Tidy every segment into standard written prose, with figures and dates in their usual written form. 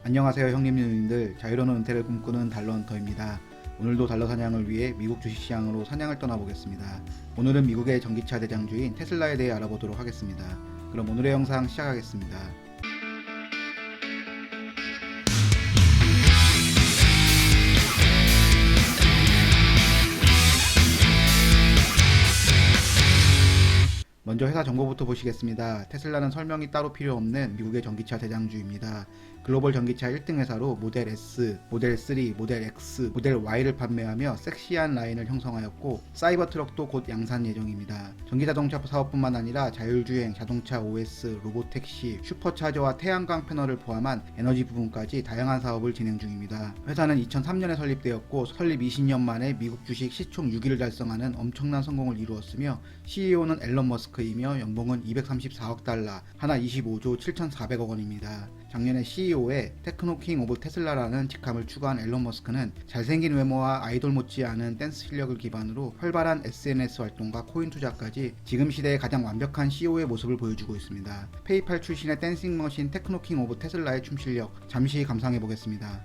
안녕하세요 형님 누님들. 자유로운 은퇴를 꿈꾸는 달러헌터입니다. 오늘도 달러 사냥을 위해 미국 주식시장으로 사냥을 떠나보겠습니다. 오늘은 미국의 전기차 대장주인 테슬라에 대해 알아보도록 하겠습니다. 그럼 오늘의 영상 시작하겠습니다. 먼저 회사 정보부터 보시겠습니다. 테슬라는 설명이 따로 필요 없는 미국의 전기차 대장주입니다. 글로벌 전기차 1등 회사로 모델 S, 모델 3, 모델 X, 모델 Y를 판매하며 섹시한 라인을 형성하였고 사이버 트럭도 곧 양산 예정입니다. 전기자동차 사업뿐만 아니라 자율주행, 자동차 OS, 로보택시, 슈퍼차저와 태양광 패널을 포함한 에너지 부분까지 다양한 사업을 진행 중입니다. 회사는 2003년에 설립되었고 설립 20년 만에 미국 주식 시총 6위를 달성하는 엄청난 성공을 이루었으며 CEO는 앨런 머스크이며 연봉은 234억 달러, 하나 25조 7,400억 원입니다. 작년에 CEO의 테크노킹 오브 테슬라라는 직함을 추구한 앨런 머스크는 잘생긴 외모와 아이돌 못지않은 댄스 실력을 기반으로 활발한 SNS 활동과 코인 투자까지 지금 시대의 가장 완벽한 CEO의 모습을 보여주고 있습니다. 페이팔 출신의 댄싱 머신 테크노킹 오브 테슬라의 춤 실력 잠시 감상해 보겠습니다.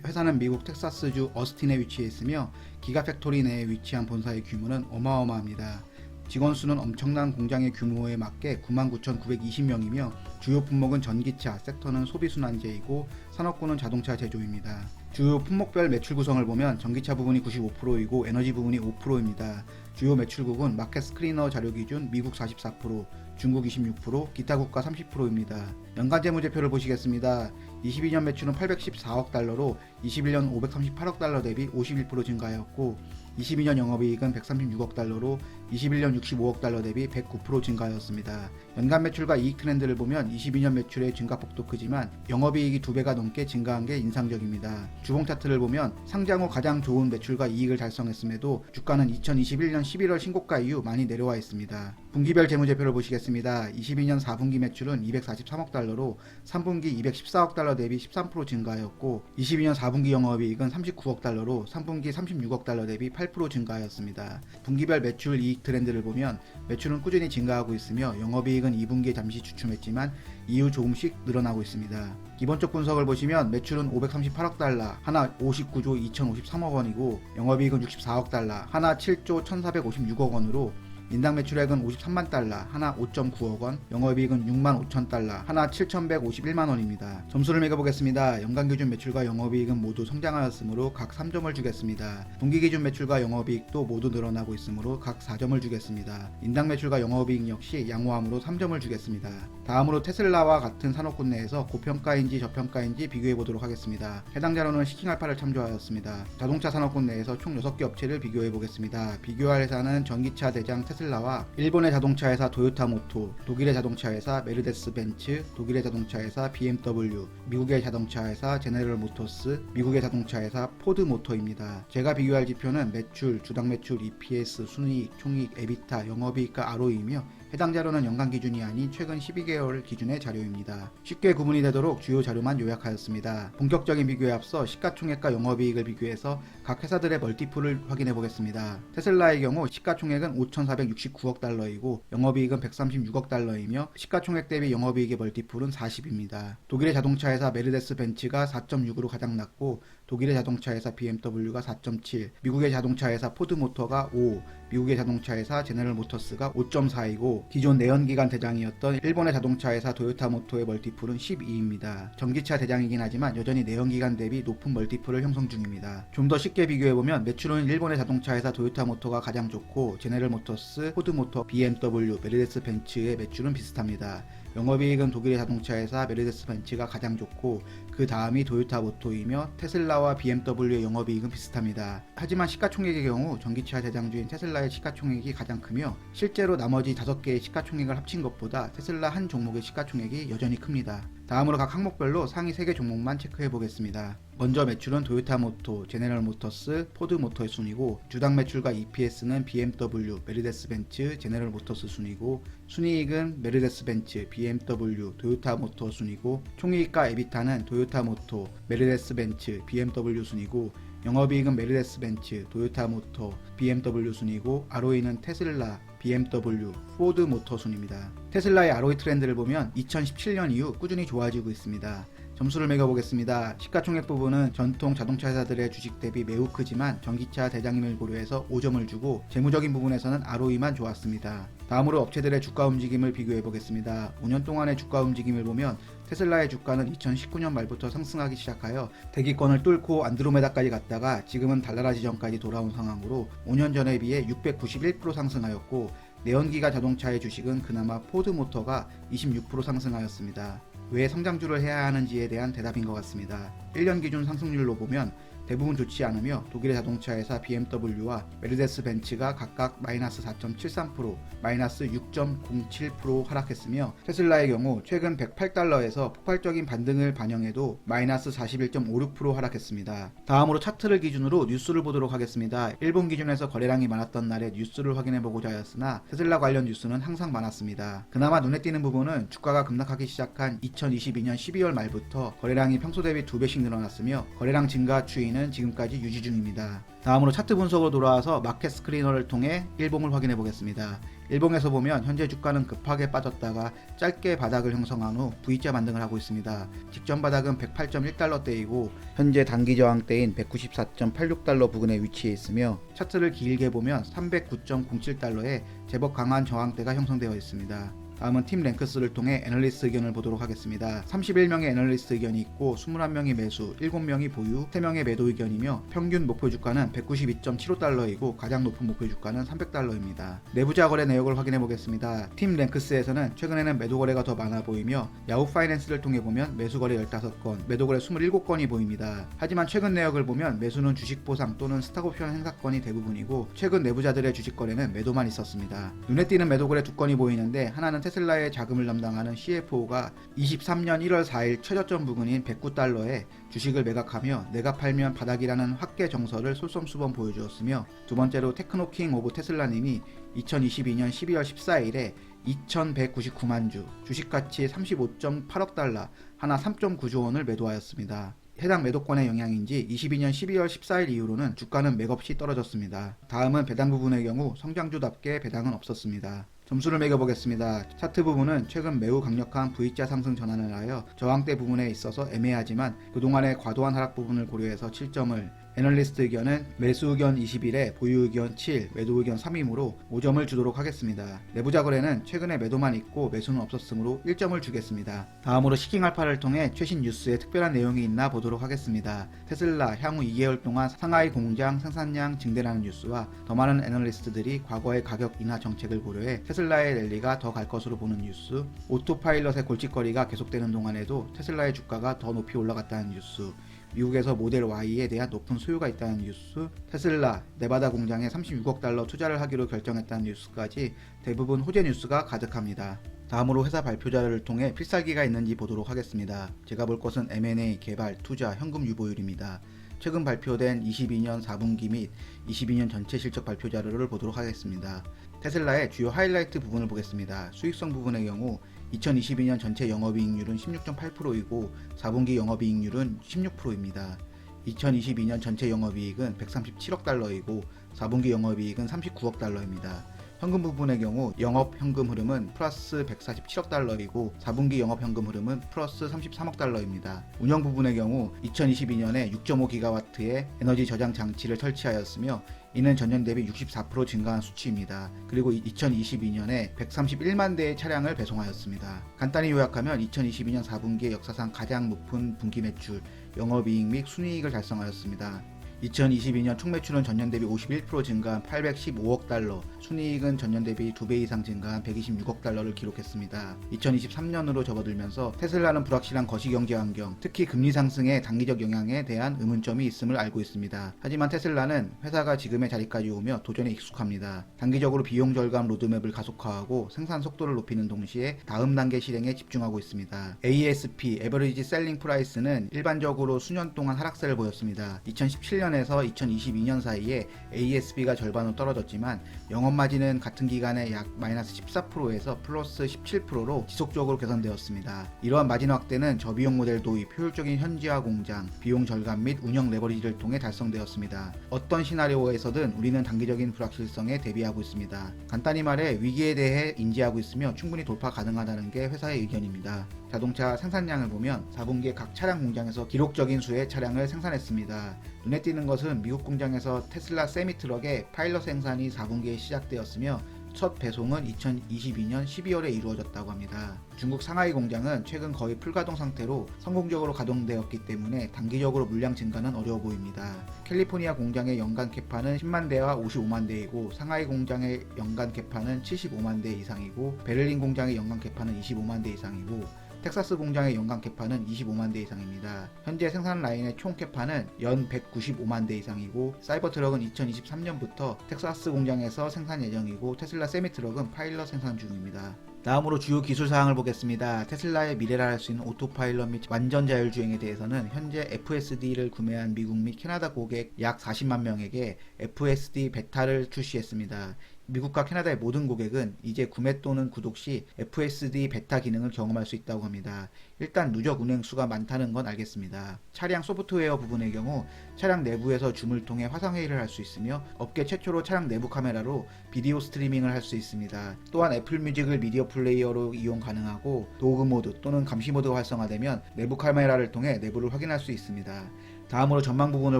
회사는 미국 텍사스주 어스틴에 위치해 있으며 기가팩토리 내에 위치한 본사의 규모는 어마어마합니다. 직원 수는 엄청난 공장의 규모에 맞게 99,920명이며 주요 품목은 전기차, 섹터는 소비순환재이고 산업군은 자동차 제조입니다. 주요 품목별 매출 구성을 보면 전기차 부분이 95%이고 에너지 부분이 5%입니다. 주요 매출국은 마켓 스크리너 자료 기준 미국 44%, 중국 26%, 기타 국가 30%입니다. 연간 재무제표를 보시겠습니다. 22년 매출은 814억 달러로 21년 538억 달러 대비 51% 증가하였고 22년 영업이익은 136억 달러로 21년 65억 달러 대비 109% 증가하였습니다. 연간 매출과 이익 트렌드를 보면 22년 매출의 증가폭도 크지만 영업이익이 2배가 넘게 증가한 게 인상적입니다. 주봉 차트를 보면 상장 후 가장 좋은 매출과 이익을 달성했음에도 주가는 2021년 11월 신고가 이후 많이 내려와 있습니다. 분기별 재무제표를 보시겠습니다. 22년 4분기 매출은 243억 달러로 3분기 214억 달러 대비 13% 증가하였고 22년 4분기 영업이익은 39억 달러로 3분기 36억 달러 대비 8% 증가하였습니다. 분기별 매출 이익 트렌드를 보면 매출은 꾸준히 증가하고 있으며 영업이익은 2분기에 잠시 주춤했지만 이후 조금씩 늘어나고 있습니다. 기본적 분석을 보시면 매출은 538억 달러, 하나 59조 2,053억 원이고 영업이익은 64억 달러, 하나 7조 1,456억 원으로 인당 매출액은 53만 달러, 하나 5.9억 원, 영업이익은 6만 5천 달러, 하나 7,151만 원입니다. 점수를 매겨보겠습니다. 연간 기준 매출과 영업이익은 모두 성장하였으므로 각 3점을 주겠습니다. 분기 기준 매출과 영업이익도 모두 늘어나고 있으므로 각 4점을 주겠습니다. 인당 매출과 영업이익 역시 양호함으로 3점을 주겠습니다. 다음으로 테슬라와 같은 산업군 내에서 고평가인지 저평가인지 비교해보도록 하겠습니다. 해당 자료는 시킹알파를 참조하였습니다. 자동차 산업군 내에서 총 6개 업체를 비교해보겠습니다. 비교할 회사는 전기차 대장 테슬라와 일본의 자동차 회사 도요타 모토, 독일의 자동차 회사 메르데스 벤츠, 독일의 자동차 회사 BMW, 미국의 자동차 회사 제네럴 모터스, 미국의 자동차 회사 포드 모터입니다. 제가 비교할 지표는 매출, 주당 매출, EPS, 순이익, 총이익, 에비타, 영업이익과 ROE이며 해당 자료는 연간 기준이 아닌 최근 12개월 기준의 자료입니다. 쉽게 구분이 되도록 주요 자료만 요약하였습니다. 본격적인 비교에 앞서 시가총액과 영업이익을 비교해서 각 회사들의 멀티플을 확인해 보겠습니다. 테슬라의 경우 시가총액은 5,469억 달러이고 영업이익은 136억 달러이며 시가총액 대비 영업이익의 멀티플은 40입니다. 독일의 자동차 회사 메르데스 벤츠가 4.6으로 가장 낮고 독일의 자동차 회사 BMW가 4.7, 미국의 자동차 회사 포드 모터가 5, 미국의 자동차 회사 제네럴 모터스가 5.4이고 기존 내연기관 대장이었던 일본의 자동차 회사 도요타 모터의 멀티플은 12입니다. 전기차 대장이긴 하지만 여전히 내연기관 대비 높은 멀티플을 형성 중입니다. 좀 더 쉽게 비교해보면 매출은 일본의 자동차 회사 도요타 모터가 가장 좋고 제네럴 모터스, 포드 모터, BMW, 메르데스 벤츠의 매출은 비슷합니다. 영업이익은 독일의 자동차 회사 메르데스 벤츠가 가장 좋고 그 다음이 도요타 모토이며 테슬라와 BMW의 영업이익은 비슷합니다. 하지만 시가총액의 경우 전기차 대장주인 테슬라의 시가총액이 가장 크며 실제로 나머지 5개의 시가총액을 합친 것보다 테슬라 한 종목의 시가총액이 여전히 큽니다. 다음으로 각 항목별로 상위 3개 종목만 체크해 보겠습니다. 먼저 매출은 도요타 모터, 제네럴 모터스, 포드 모터의 순이고 주당 매출과 EPS는 BMW, 메르데스 벤츠, 제네럴 모터스 순이고 순이익은 메르데스 벤츠, BMW, 도요타 모터 순이고 총이익과 에비타는 도요타 모터, 메르데스 벤츠, BMW 순이고 영업이익은 메르세데스 벤츠, 도요타 모터, BMW 순이고 ROE는 테슬라, BMW, 포드 모터 순입니다. 테슬라의 ROE 트렌드를 보면 2017년 이후 꾸준히 좋아지고 있습니다. 점수를 매겨보겠습니다. 시가총액 부분은 전통 자동차 회사들의 주식 대비 매우 크지만 전기차 대장임을 고려해서 5점을 주고 재무적인 부분에서는 ROE만 좋았습니다. 다음으로 업체들의 주가 움직임을 비교해보겠습니다. 5년 동안의 주가 움직임을 보면 테슬라의 주가는 2019년 말부터 상승하기 시작하여 대기권을 뚫고 안드로메다까지 갔다가 지금은 달나라 지점까지 돌아온 상황으로 5년 전에 비해 691% 상승하였고, 내연기관 자동차의 주식은 그나마 포드 모터가 26% 상승하였습니다. 왜 성장주를 해야 하는지에 대한 대답인 것 같습니다. 1년 기준 상승률로 보면 대부분 좋지 않으며 독일의 자동차 회사 BMW와 메르세데스 벤츠가 각각 마이너스 4.73%, 마이너스 6.07% 하락했으며 테슬라의 경우 최근 108달러에서 폭발적인 반등을 반영해도 마이너스 41.56% 하락했습니다. 다음으로 차트를 기준으로 뉴스를 보도록 하겠습니다. 일본 기준에서 거래량이 많았던 날에 뉴스를 확인해보고자 하였으나 테슬라 관련 뉴스는 항상 많았습니다. 그나마 눈에 띄는 부분은 주가가 급락하기 시작한 2022년 12월 말부터 거래량이 평소 대비 2배씩 늘어났으며 거래량 증가 추이는 지금까지 유지 중입니다. 다음으로 차트 분석으로 돌아와서 마켓 스크리너를 통해 일봉을 확인해 보겠습니다. 일봉에서 보면 현재 주가는 급하게 빠졌다가 짧게 바닥을 형성한 후 V자 반등을 하고 있습니다. 직전 바닥은 108.1달러대이고 현재 단기 저항대인 194.86달러 부근에 위치해 있으며 차트를 길게 보면 309.07달러에 제법 강한 저항대가 형성되어 있습니다. 다음은 팀 랭크스를 통해 애널리스트 의견을 보도록 하겠습니다. 31명의 애널리스트 의견이 있고 21명이 매수, 7명이 보유, 3명의 매도 의견이며 평균 목표 주가는 192.75달러이고 가장 높은 목표 주가는 300달러입니다. 내부자 거래 내역을 확인해 보겠습니다. 팀 랭크스에서는 최근에는 매도 거래가 더 많아 보이며 야후 파이낸스를 통해 보면 매수 거래 15건, 매도 거래 27건이 보입니다. 하지만 최근 내역을 보면 매수는 주식 보상 또는 스탁옵션 행사건이 대부분이고 최근 내부자들의 주식 거래는 매도만 있었습니다. 눈에 띄는 매도 거래 2건이 보이는데 하나는 테슬라의 자금을 담당하는 CFO가 23년 1월 4일 최저점 부근인 109달러에 주식을 매각하며 내가 팔면 바닥이라는 확계 정서를 솔선수범 보여주었으며, 두 번째로 테크노킹 오브 테슬라님이 2022년 12월 14일에 2199만 주, 주식가치 35.8억 달러, 하나 3.9조 원을 매도하였습니다. 해당 매도권의 영향인지 22년 12월 14일 이후로는 주가는 맥없이 떨어졌습니다. 다음은 배당 부분의 경우 성장주답게 배당은 없었습니다. 점수를 매겨보겠습니다. 차트 부분은 최근 매우 강력한 V자 상승 전환을 하여 저항대 부분에 있어서 애매하지만 그동안의 과도한 하락 부분을 고려해서 7점을, 애널리스트 의견은 매수 의견 21에 보유 의견 7, 매도 의견 3이므로 5점을 주도록 하겠습니다. 내부자 거래는 최근에 매도만 있고 매수는 없었으므로 1점을 주겠습니다. 다음으로 시킹알파를 통해 최신 뉴스에 특별한 내용이 있나 보도록 하겠습니다. 테슬라 향후 2개월 동안 상하이 공장 생산량 증대라는 뉴스와 더 많은 애널리스트들이 과거의 가격 인하 정책을 고려해 테슬라의 랠리가 더 갈 것으로 보는 뉴스, 오토파일럿의 골칫거리가 계속되는 동안에도 테슬라의 주가가 더 높이 올라갔다는 뉴스, 미국에서 모델 Y에 대한 높은 수요가 있다는 뉴스, 테슬라 네바다 공장에 36억 달러 투자를 하기로 결정했다는 뉴스까지 대부분 호재 뉴스가 가득합니다. 다음으로 회사 발표 자료를 통해 필살기가 있는지 보도록 하겠습니다. 제가 볼 것은 M&A, 개발, 투자, 현금 유보율입니다. 최근 발표된 22년 4분기 및 22년 전체 실적 발표 자료를 보도록 하겠습니다. 테슬라의 주요 하이라이트 부분을 보겠습니다. 수익성 부분의 경우 2022년 전체 영업이익률은 16.8%이고 4분기 영업이익률은 16%입니다. 2022년 전체 영업이익은 137억 달러이고 4분기 영업이익은 39억 달러입니다. 현금 부분의 경우 영업 현금 흐름은 플러스 147억 달러이고 4분기 영업 현금 흐름은 플러스 33억 달러입니다. 운영 부분의 경우 2022년에 6.5GW의 에너지 저장 장치를 설치하였으며 이는 전년 대비 64% 증가한 수치입니다. 그리고 2022년에 131만 대의 차량을 배송하였습니다. 간단히 요약하면 2022년 4분기에 역사상 가장 높은 분기 매출, 영업이익 및 순이익을 달성하였습니다. 2022년 총 매출은 전년 대비 51% 증가한 815억 달러, 순이익은 전년 대비 2배 이상 증가한 126억 달러를 기록했습니다. 2023년으로 접어들면서 테슬라는 불확실한 거시경제 환경, 특히 금리 상승의 단기적 영향에 대한 의문점이 있음을 알고 있습니다. 하지만 테슬라는 회사가 지금의 자리까지 오며 도전에 익숙합니다. 단기적으로 비용 절감 로드맵을 가속화하고 생산 속도를 높이는 동시에 다음 단계 실행에 집중하고 있습니다. ASP, Average Selling Price는 일반적으로 수년 동안 하락세를 보였습니다. 2017년 2018년에서 2022년 사이에 ASP가 절반으로 떨어졌지만 영업마진은 같은 기간에 약 마이너스 14%에서 플러스 17%로 지속적으로 개선되었습니다. 이러한 마진 확대는 저비용 모델 도입, 효율적인 현지화 공장, 비용 절감 및 운영 레버리지를 통해 달성되었습니다. 어떤 시나리오에서든 우리는 단기적인 불확실성에 대비하고 있습니다. 간단히 말해 위기에 대해 인지하고 있으며 충분히 돌파 가능하다는 게 회사의 의견입니다. 자동차 생산량을 보면 4분기에 각 차량 공장에서 기록적인 수의 차량을 생산했습니다. 눈에 띄는 것은 미국 공장에서 테슬라 세미트럭의 파일럿 생산이 4분기에 시작되었으며 첫 배송은 2022년 12월에 이루어졌다고 합니다. 중국 상하이 공장은 최근 거의 풀가동 상태로 성공적으로 가동되었기 때문에 단기적으로 물량 증가는 어려워 보입니다. 캘리포니아 공장의 연간 캐파는 10만 대와 55만 대이고 상하이 공장의 연간 캐파는 75만 대 이상이고 베를린 공장의 연간 캐파는 25만 대 이상이고 텍사스 공장의 연간 캐파는 25만 대 이상입니다. 현재 생산 라인의 총 캐파는 연 195만 대 이상이고 사이버트럭은 2023년부터 텍사스 공장에서 생산 예정이고 테슬라 세미트럭은 파일럿 생산 중입니다. 다음으로 주요 기술 사항을 보겠습니다. 테슬라의 미래라 할 수 있는 오토파일럿 및 완전 자율주행에 대해서는 현재 FSD를 구매한 미국 및 캐나다 고객 약 40만 명에게 FSD 베타를 출시했습니다. 미국과 캐나다의 모든 고객은 이제 구매 또는 구독 시 FSD 베타 기능을 경험할 수 있다고 합니다. 일단 누적 운행 수가 많다는 건 알겠습니다. 차량 소프트웨어 부분의 경우 차량 내부에서 줌을 통해 화상회의를 할 수 있으며 업계 최초로 차량 내부 카메라로 비디오 스트리밍을 할 수 있습니다. 또한 애플 뮤직을 미디어 플레이어로 이용 가능하고 도그 모드 또는 감시 모드가 활성화되면 내부 카메라를 통해 내부를 확인할 수 있습니다. 다음으로 전망 부분을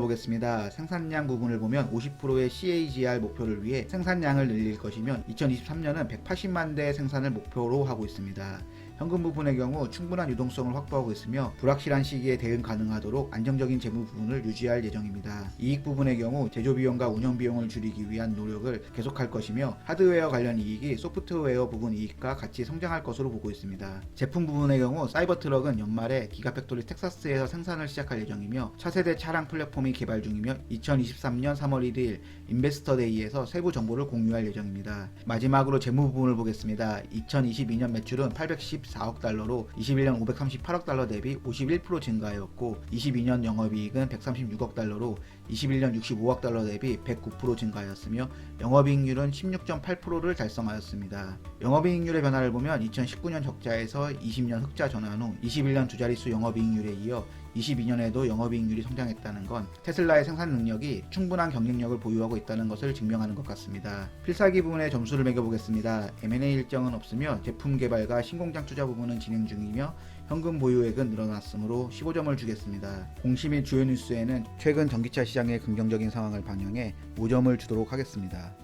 보겠습니다. 생산량 부분을 보면 50%의 CAGR 목표를 위해 생산량을 늘릴 것이며 2023년은 180만 대 생산을 목표로 하고 있습니다. 현금 부분의 경우 충분한 유동성을 확보하고 있으며 불확실한 시기에 대응 가능하도록 안정적인 재무 부분을 유지할 예정입니다. 이익 부분의 경우 제조 비용과 운영 비용을 줄이기 위한 노력을 계속할 것이며 하드웨어 관련 이익이 소프트웨어 부분 이익과 같이 성장할 것으로 보고 있습니다. 제품 부분의 경우 사이버트럭은 연말에 기가팩토리 텍사스에서 생산을 시작할 예정이며 차세대 차량 플랫폼이 개발 중이며 2023년 3월 1일 인베스터데이에서 세부 정보를 공유할 예정입니다. 마지막으로 재무 부분을 보겠습니다. 2022년 매출은 814억 달러로 21년 538억 달러 대비 51% 증가하였고 22년 영업이익은 136억 달러로 21년 65억 달러 대비 109% 증가하였으며 영업이익률은 16.8%를 달성하였습니다. 영업이익률의 변화를 보면 2019년 적자에서 20년 흑자 전환 후 21년 두 자릿수 영업이익률에 이어 22년에도 영업이익률이 성장했다는 건 테슬라의 생산 능력이 충분한 경쟁력을 보유하고 있다는 것을 증명하는 것 같습니다. 필살기 부분에 점수를 매겨보겠습니다. M&A 일정은 없으며 제품 개발과 신공장 투자 부분은 진행 중이며 현금 보유액은 늘어났으므로 15점을 주겠습니다. 공시 및 주요 뉴스에는 최근 전기차 시장의 긍정적인 상황을 반영해 5점을 주도록 하겠습니다.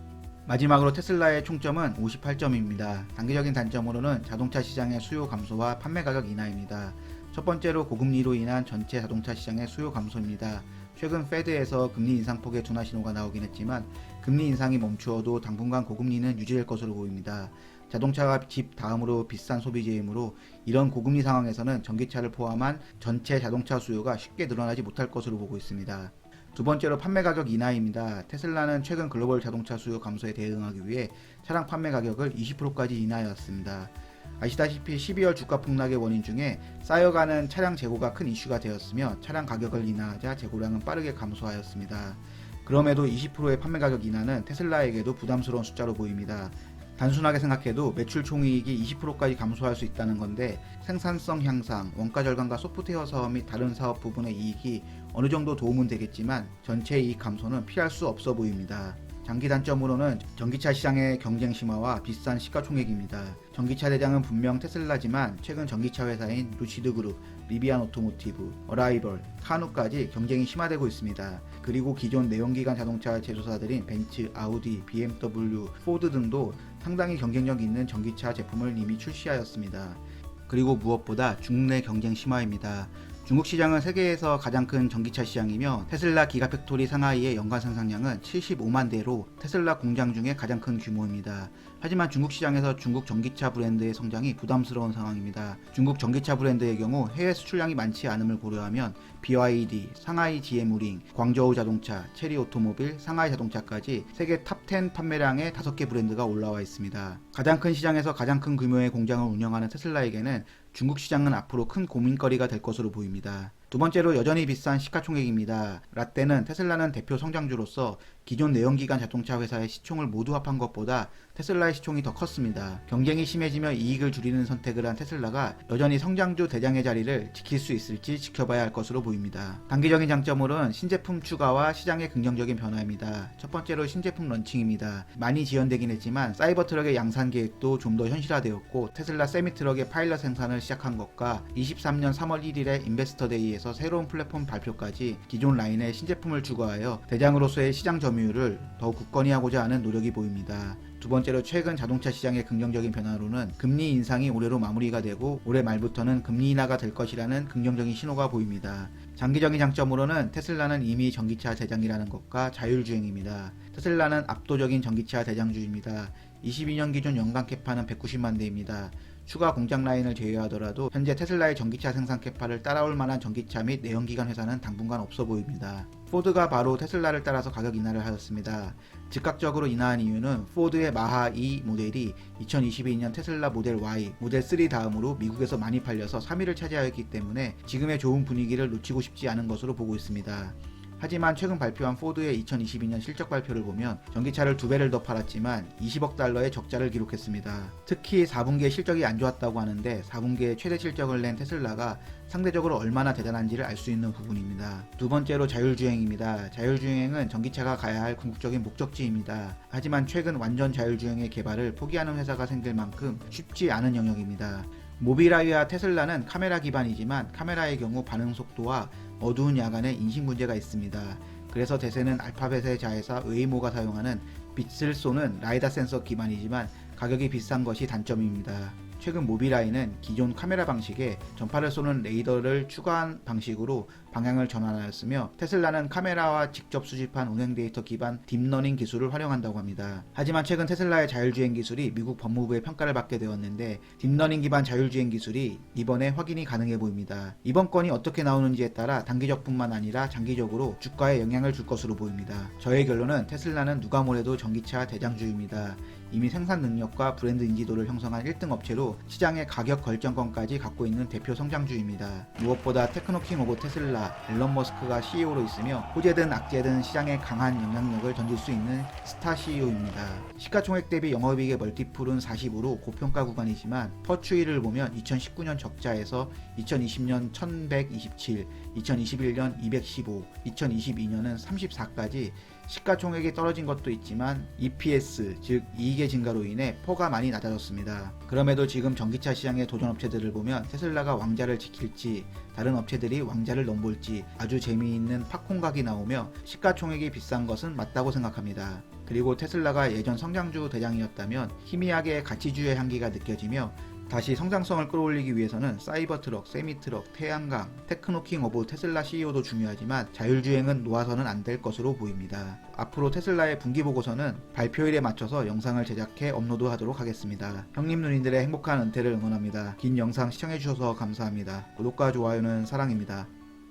마지막으로 테슬라의 총점은 58점입니다. 단기적인 단점으로는 자동차 시장의 수요 감소와 판매 가격 인하입니다. 첫 번째로 고금리로 인한 전체 자동차 시장의 수요 감소입니다. 최근 페드에서 금리 인상폭의 둔화 신호가 나오긴 했지만 금리 인상이 멈추어도 당분간 고금리는 유지될 것으로 보입니다. 자동차가 집 다음으로 비싼 소비재이므로 이런 고금리 상황에서는 전기차를 포함한 전체 자동차 수요가 쉽게 늘어나지 못할 것으로 보고 있습니다. 두 번째로 판매 가격 인하입니다. 테슬라는 최근 글로벌 자동차 수요 감소에 대응하기 위해 차량 판매 가격을 20%까지 인하하였습니다. 아시다시피 12월 주가 폭락의 원인 중에 쌓여가는 차량 재고가 큰 이슈가 되었으며 차량 가격을 인하하자 재고량은 빠르게 감소하였습니다. 그럼에도 20%의 판매 가격 인하는 테슬라에게도 부담스러운 숫자로 보입니다. 단순하게 생각해도 매출 총이익이 20%까지 감소할 수 있다는 건데 생산성 향상, 원가 절감과 소프트웨어 사업 및 다른 사업 부분의 이익이 어느 정도 도움은 되겠지만 전체 이익 감소는 피할 수 없어 보입니다. 장기 단점으로는 전기차 시장의 경쟁 심화와 비싼 시가총액입니다. 전기차 대장은 분명 테슬라지만 최근 전기차 회사인 루시드 그룹, 리비안 오토모티브, 어라이벌, 카누까지 경쟁이 심화되고 있습니다. 그리고 기존 내연기관 자동차 제조사들인 벤츠, 아우디, BMW, 포드 등도 상당히 경쟁력 있는 전기차 제품을 이미 출시하였습니다. 그리고 무엇보다 중국 내 경쟁 심화입니다. 중국 시장은 세계에서 가장 큰 전기차 시장이며 테슬라 기가팩토리 상하이의 연간 생산량은 75만 대로 테슬라 공장 중에 가장 큰 규모입니다. 하지만 중국 시장에서 중국 전기차 브랜드의 성장이 부담스러운 상황입니다. 중국 전기차 브랜드의 경우 해외 수출량이 많지 않음을 고려하면 BYD, 상하이 GM우링, 광저우 자동차, 체리 오토모빌, 상하이 자동차까지 세계 탑10 판매량의 5개 브랜드가 올라와 있습니다. 가장 큰 시장에서 가장 큰 규모의 공장을 운영하는 테슬라에게는 중국 시장은 앞으로 큰 고민거리가 될 것으로 보입니다. 두 번째로 여전히 비싼 시가총액입니다. 라떼는 테슬라는 대표 성장주로서 기존 내연기관 자동차 회사의 시총을 모두 합한 것보다 테슬라의 시총이 더 컸습니다. 경쟁이 심해지며 이익을 줄이는 선택을 한 테슬라가 여전히 성장주 대장의 자리를 지킬 수 있을지 지켜봐야 할 것으로 보입니다. 단기적인 장점으로는 신제품 추가와 시장의 긍정적인 변화입니다. 첫 번째로 신제품 런칭입니다. 많이 지연되긴 했지만 사이버 트럭의 양산 계획도 좀 더 현실화되었고 테슬라 세미트럭의 파일럿 생산을 시작한 것과 23년 3월 1일에 인베스터데이에서 새로운 플랫폼 발표까지 기존 라인에 신제품을 추가하여 대장으로서의 시장 점유율을 더 굳건히 하고자 하는 노력이 보입니다. 두 번째로 최근 자동차 시장의 긍정적인 변화로는 금리 인상이 올해로 마무리가 되고 올해 말부터는 금리 인하가 될 것이라는 긍정적인 신호가 보입니다. 장기적인 장점으로는 테슬라는 이미 전기차 대장이라는 것과 자율주행입니다. 테슬라는 압도적인 전기차 대장주입니다. 22년 기준 연간 캐파는 190만 대입니다. 추가 공장 라인을 제외하더라도 현재 테슬라의 전기차 생산 캐파를 따라올 만한 전기차 및 내연기관 회사는 당분간 없어 보입니다. 포드가 바로 테슬라를 따라서 가격 인하를 하였습니다. 즉각적으로 인하한 이유는 포드의 마하 2 모델이 2022년 테슬라 모델 Y, 모델 3 다음으로 미국에서 많이 팔려서 3위를 차지하였기 때문에 지금의 좋은 분위기를 놓치고 싶지 않은 것으로 보고 있습니다. 하지만 최근 발표한 포드의 2022년 실적 발표를 보면 전기차를 2배를 더 팔았지만 20억 달러의 적자를 기록했습니다. 특히 4분기에 실적이 안 좋았다고 하는데 4분기에 최대 실적을 낸 테슬라가 상대적으로 얼마나 대단한지를 알 수 있는 부분입니다. 두 번째로 자율주행입니다. 자율주행은 전기차가 가야 할 궁극적인 목적지입니다. 하지만 최근 완전 자율주행의 개발을 포기하는 회사가 생길 만큼 쉽지 않은 영역입니다. 모빌아이와 테슬라는 카메라 기반이지만 카메라의 경우 반응 속도와 어두운 야간에 인식 문제가 있습니다. 그래서 대세는 알파벳의 자회사 웨이모가 사용하는 빛을 쏘는 라이다 센서 기반이지만 가격이 비싼 것이 단점입니다. 최근 모빌아이는 기존 카메라 방식에 전파를 쏘는 레이더를 추가한 방식으로 방향을 전환하였으며 테슬라는 카메라와 직접 수집한 운행 데이터 기반 딥러닝 기술을 활용한다고 합니다. 하지만 최근 테슬라의 자율주행 기술이 미국 법무부의 평가를 받게 되었는데 딥러닝 기반 자율주행 기술이 이번에 확인이 가능해 보입니다. 이번 건이 어떻게 나오는지에 따라 단기적뿐만 아니라 장기적으로 주가에 영향을 줄 것으로 보입니다. 저의 결론은 테슬라는 누가 뭐래도 전기차 대장주입니다. 이미 생산 능력과 브랜드 인지도를 형성한 1등 업체로 시장의 가격 결정권까지 갖고 있는 대표 성장주입니다. 무엇보다 테크노킹 오브 테슬라 앨런 머스크가 CEO로 있으며 호재든 악재든 시장에 강한 영향력을 던질 수 있는 스타 CEO입니다. 시가총액 대비 영업이익의 멀티플은 40으로 고평가 구간이지만 퍼추이를 보면 2019년 적자에서 2020년 1127, 2021년 215, 2022년은 34까지 시가총액이 떨어진 것도 있지만 EPS 즉 이익의 증가로 인해 퍼가 많이 낮아졌습니다. 그럼에도 지금 전기차 시장의 도전 업체들을 보면 테슬라가 왕자를 지킬지 다른 업체들이 왕자를 넘볼지 아주 재미있는 팝콘각이 나오며 시가총액이 비싼 것은 맞다고 생각합니다. 그리고 테슬라가 예전 성장주 대장이었다면 희미하게 가치주의 향기가 느껴지며 다시 성장성을 끌어올리기 위해서는 사이버 트럭, 세미 트럭, 태양광, 테크노킹 오브 테슬라 CEO도 중요하지만 자율주행은 놓아서는 안 될 것으로 보입니다. 앞으로 테슬라의 분기 보고서는 발표일에 맞춰서 영상을 제작해 업로드하도록 하겠습니다. 형님 누님들의 행복한 은퇴를 응원합니다. 긴 영상 시청해주셔서 감사합니다. 구독과 좋아요는 사랑입니다.